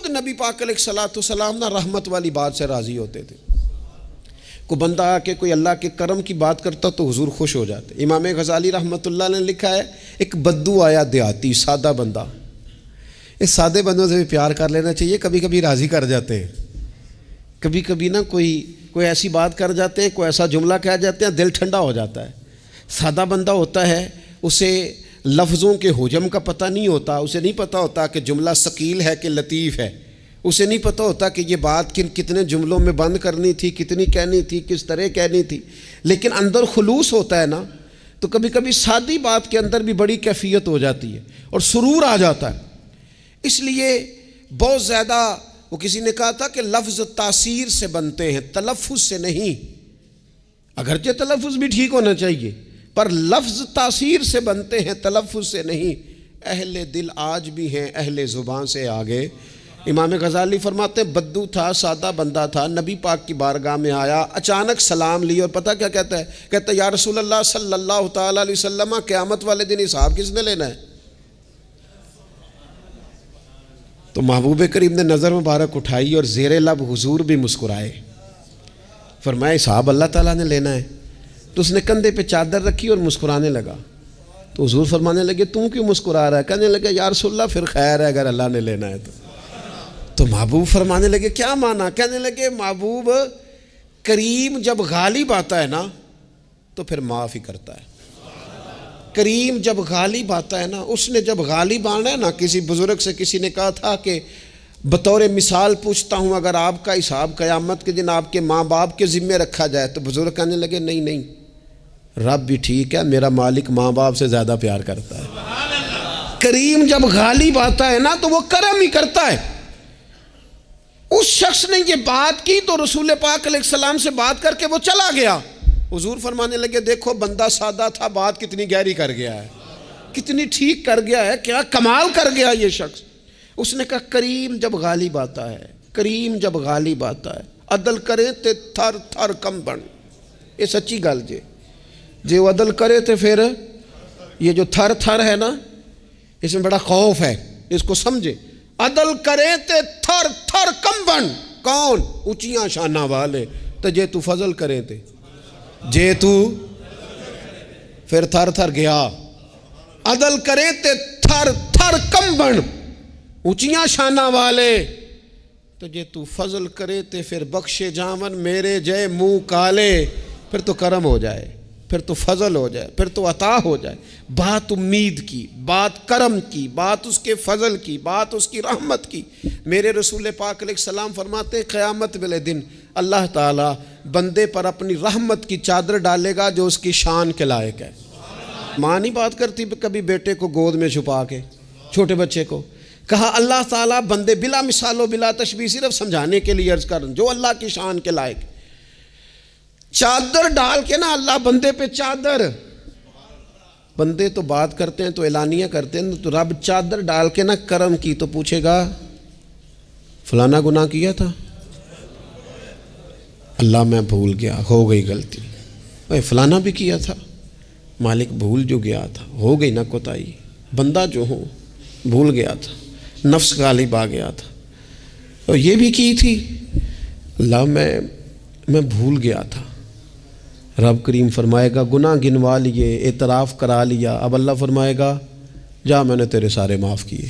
خود نبی پاک علیہ الصلوۃ والسلام نا رحمت والی بات سے راضی ہوتے تھے. کوئی بندہ آ کے کوئی اللہ کے کرم کی بات کرتا تو حضور خوش ہو جاتے. امام غزالی رحمۃ اللہ نے لکھا ہے ایک بدو آیا دیہاتی سادہ بندہ. اس سادے بندوں سے بھی پیار کر لینا چاہیے, کبھی کبھی راضی کر جاتے ہیں, کبھی کبھی نا کوئی ایسی بات کر جاتے ہیں, کوئی ایسا جملہ کہہ جاتے ہیں, دل ٹھنڈا ہو جاتا ہے. سادہ بندہ ہوتا ہے, اسے لفظوں کے حجم کا پتہ نہیں ہوتا, اسے نہیں پتہ ہوتا کہ جملہ ثقیل ہے کہ لطیف ہے, اسے نہیں پتہ ہوتا کہ یہ بات کتنے جملوں میں بند کرنی تھی, کتنی کہنی تھی, کس طرح کہنی تھی. لیکن اندر خلوص ہوتا ہے نا, تو کبھی کبھی سادی بات کے اندر بھی بڑی کیفیت ہو جاتی ہے اور سرور آ جاتا ہے. اس لیے بہت زیادہ, وہ کسی نے کہا تھا کہ لفظ تاثیر سے بنتے ہیں, تلفظ سے نہیں. اگرچہ تلفظ بھی ٹھیک ہونا چاہیے, پر لفظ تاثیر سے بنتے ہیں, تلفظ سے نہیں. اہل دل آج بھی ہیں اہل زبان سے آگے. امام غزالی فرماتے ہیں بدو تھا, سادہ بندہ تھا, نبی پاک کی بارگاہ میں آیا, اچانک سلام لی اور پتہ کیا کہتا ہے, کہتا ہے یا رسول اللہ صلی اللہ تعالیٰ علیہ وسلم, قیامت والے دن حساب کس نے لینا ہے؟ تو محبوب کریم نے نظر مبارک اٹھائی اور زیر لب حضور بھی مسکرائے. فرمایا حساب اللہ تعالیٰ نے لینا ہے. تو اس نے کندھے پہ چادر رکھی اور مسکرانے لگا. تو حضور فرمانے لگے تم کیوں مسکرا رہا ہے؟ کہنے لگے یا رسول اللہ پھر خیر ہے اگر اللہ نے لینا ہے تو محبوب فرمانے لگے کیا مانا؟ کہنے لگے محبوب کریم جب غالب آتا ہے نا تو پھر معاف ہی کرتا ہے. کریم جب غالب آتا ہے نا, اس نے جب غالب آنا ہے نا, کسی بزرگ سے کسی نے کہا تھا کہ بطور مثال پوچھتا ہوں اگر آپ کا حساب قیامت کے دن آپ کے ماں باپ کے ذمے رکھا جائے, تو بزرگ کہنے لگے نہیں, رب بھی ٹھیک ہے, میرا مالک ماں باپ سے زیادہ پیار کرتا ہے. کریم جب غالب آتا ہے نا تو وہ کرم ہی کرتا ہے. اس شخص نے یہ بات کی تو رسول پاک علیہ السلام سے بات کر کے وہ چلا گیا. حضور فرمانے لگے دیکھو بندہ سادہ تھا, بات کتنی گہری کر گیا ہے, کتنی ٹھیک کر گیا ہے, کیا کمال کر گیا یہ شخص. اس نے کہا کریم جب غالب آتا ہے, کریم جب غالب آتا ہے, عدل کرے تے تھر تھر کم بن. یہ سچی گل جے وہ عدل کرے تے پھر یہ جو تھر تھر ہے نا, اس میں بڑا خوف ہے, اس کو سمجھے. عدل کرے تے تھر تھر کم بن. کون؟ اونچیاں شانہ والے. تو جے تو فضل کرے تے جے تو پھر تھر تھر گیا. عدل کرے تے تھر تھر کم بن, اونچیاں شانہ والے. تو جے تو فضل کرے تے پھر بخشے جامن میرے جے منہ کالے. پھر تو کرم ہو جائے, پھر تو فضل ہو جائے, پھر تو عطا ہو جائے. بات امید کی, بات کرم کی, بات اس کے فضل کی, بات اس کی رحمت کی. میرے رسول پاک علیہ السلام فرماتے قیامت والے دن اللہ تعالیٰ بندے پر اپنی رحمت کی چادر ڈالے گا جو اس کی شان کے لائق ہے. ماں نہیں بات کرتی کبھی بیٹے کو گود میں چھپا کے, چھوٹے بچے کو. کہا اللہ تعالیٰ بندے بلا مثال و بلا تشبیہ, صرف سمجھانے کے لیے عرض کر جو اللہ کی شان کے لائق, چادر ڈال کے نا اللہ بندے پہ چادر. بندے تو بات کرتے ہیں تو اعلانیہ کرتے ہیں, تو رب چادر ڈال کے نا کرم کی تو پوچھے گا فلانا گناہ کیا تھا, اللہ میں بھول گیا, ہو گئی غلطی. فلانا بھی کیا تھا, مالک بھول جو گیا تھا, ہو گئی نا کوتاہی. بندہ جو ہوں بھول گیا تھا, نفس غالب آ گیا تھا, اور یہ بھی کی تھی, اللہ میں بھول گیا تھا. رب کریم فرمائے گا گناہ گنوا لیے, اعتراف کرا لیا. اب اللہ فرمائے گا جا میں نے تیرے سارے معاف کیے.